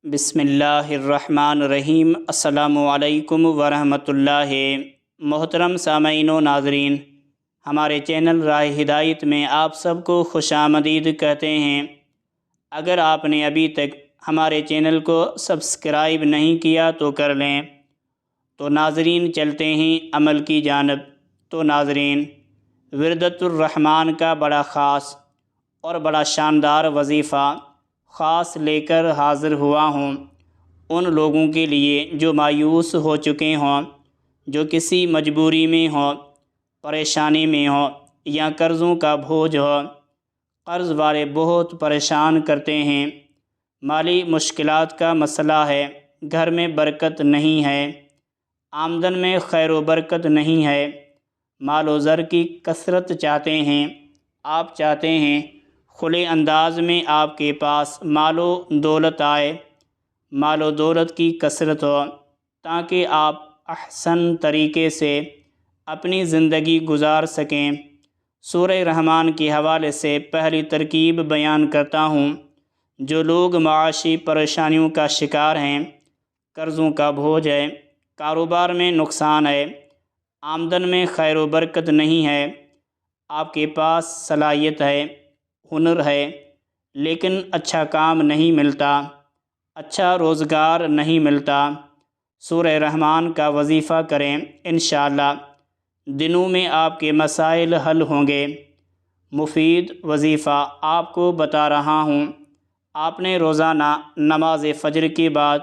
بسم اللہ الرحمن الرحیم۔ السلام علیکم ورحمۃ اللہ۔ محترم سامعین و ناظرین، ہمارے چینل راہ ہدایت میں آپ سب کو خوش آمدید کہتے ہیں۔ اگر آپ نے ابھی تک ہمارے چینل کو سبسکرائب نہیں کیا تو کر لیں۔ تو ناظرین چلتے ہیں عمل کی جانب۔ تو ناظرین، وردۃ الرحمن کا بڑا خاص اور بڑا شاندار وظیفہ خاص لے کر حاضر ہوا ہوں ان لوگوں کے لیے جو مایوس ہو چکے ہوں، جو کسی مجبوری میں ہوں، پریشانی میں ہوں یا قرضوں کا بوجھ ہو۔ قرض والے بہت پریشان کرتے ہیں، مالی مشکلات کا مسئلہ ہے، گھر میں برکت نہیں ہے، آمدن میں خیر و برکت نہیں ہے، مال و زر کی کثرت چاہتے ہیں۔ آپ چاہتے ہیں کھلے انداز میں آپ کے پاس مال و دولت آئے، مال و دولت کی کثرت ہو، تاکہ آپ احسن طریقے سے اپنی زندگی گزار سکیں۔ سورہ رحمان کے حوالے سے پہلی ترکیب بیان کرتا ہوں۔ جو لوگ معاشی پریشانیوں کا شکار ہیں، قرضوں کا بوجھ ہے، کاروبار میں نقصان ہے، آمدن میں خیر و برکت نہیں ہے، آپ کے پاس صلاحیت ہے، ہنر ہے، لیکن اچھا کام نہیں ملتا، اچھا روزگار نہیں ملتا، سورہ رحمان کا وظیفہ کریں، انشاءاللہ دنوں میں آپ کے مسائل حل ہوں گے۔ مفید وظیفہ آپ کو بتا رہا ہوں۔ آپ نے روزانہ نماز فجر کے بعد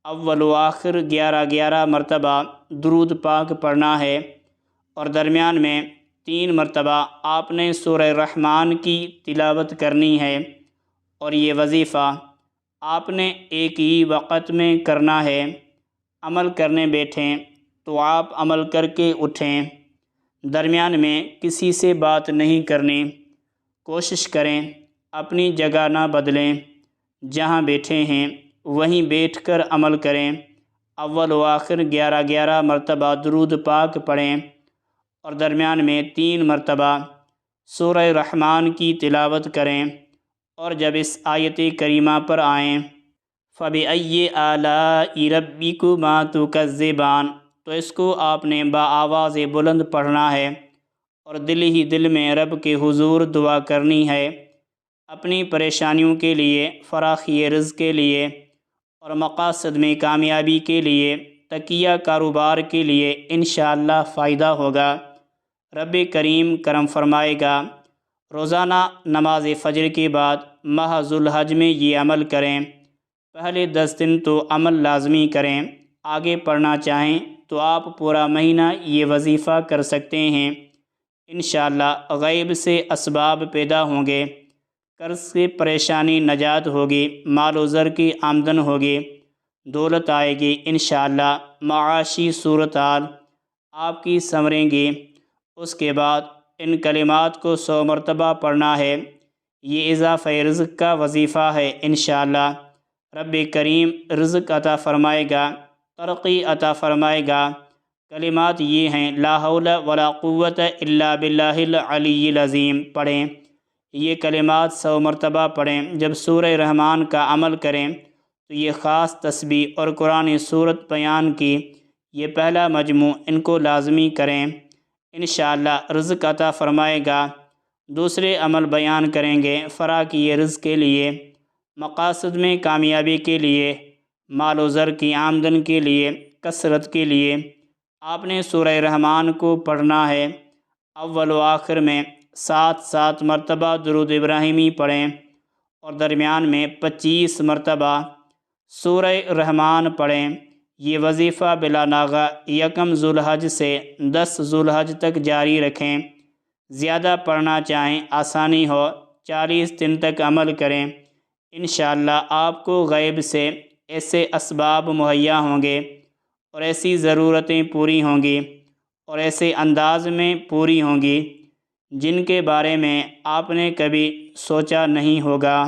اول و آخر 11 مرتبہ درود پاک پڑھنا ہے، اور درمیان میں 3 مرتبہ آپ نے سورہ رحمان کی تلاوت کرنی ہے، اور یہ وظیفہ آپ نے ایک ہی وقت میں کرنا ہے۔ عمل کرنے بیٹھیں تو آپ عمل کر کے اٹھیں، درمیان میں کسی سے بات نہیں کرنی۔ کوشش کریں اپنی جگہ نہ بدلیں، جہاں بیٹھے ہیں وہیں بیٹھ کر عمل کریں۔ اول و آخر 11 مرتبہ درود پاک پڑھیں، اور درمیان میں 3 مرتبہ سورہ رحمان کی تلاوت کریں، اور جب اس آیت کریمہ پر آئیں فَبِأَيِّ آلَاءِ رَبِّكُمَا تُكَذِّبَانِ، تو اس کو آپ نے بآواز بلند پڑھنا ہے، اور دل ہی دل میں رب کے حضور دعا کرنی ہے، اپنی پریشانیوں کے لیے، فراخی رزق کے لیے، اور مقاصد میں کامیابی کے لیے، تقیہ کاروبار کے لیے انشاءاللہ فائدہ ہوگا، رب کریم کرم فرمائے گا۔ روزانہ نماز فجر کے بعد ماہ ذو الحج میں یہ عمل کریں۔ پہلے 10 دن تو عمل لازمی کریں، آگے پڑھنا چاہیں تو آپ پورا مہینہ یہ وظیفہ کر سکتے ہیں۔ انشاءاللہ غیب سے اسباب پیدا ہوں گے، قرض سے پریشانی نجات ہوگی، مال و زر کی آمدن ہوگی، دولت آئے گی، انشاءاللہ معاشی صورتحال آپ کی سنوریں گی۔ اس کے بعد ان کلمات کو 100 مرتبہ پڑھنا ہے۔ یہ اضافہ رزق کا وظیفہ ہے، انشاءاللہ رب کریم رزق عطا فرمائے گا، ترقی عطا فرمائے گا۔ کلمات یہ ہیں: لا حول ولا قوت الا باللہ العلی العظیم پڑھیں۔ یہ کلمات 100 مرتبہ پڑھیں۔ جب سورہ رحمان کا عمل کریں تو یہ خاص تسبیح اور قرآن سورت بیان کی یہ پہلا مجموع ان کو لازمی کریں، انشاءاللہ رزق عطا فرمائے گا۔ دوسرے عمل بیان کریں گے فراخی رزق کے لیے، مقاصد میں کامیابی کے لیے، مال و زر کی آمدن کے لیے، کثرت کے لیے۔ آپ نے سورہ رحمان کو پڑھنا ہے، اول و آخر میں 7 مرتبہ درود ابراہیمی پڑھیں، اور درمیان میں 25 مرتبہ سورہ رحمان پڑھیں۔ یہ وظیفہ بلا ناغہ 1 ذو الحج سے 10 ذو الحج تک جاری رکھیں۔ زیادہ پڑھنا چاہیں آسانی ہو 40 دن تک عمل کریں، انشاءاللہ آپ کو غیب سے ایسے اسباب مہیا ہوں گے، اور ایسی ضرورتیں پوری ہوں گی، اور ایسے انداز میں پوری ہوں گی جن کے بارے میں آپ نے کبھی سوچا نہیں ہوگا۔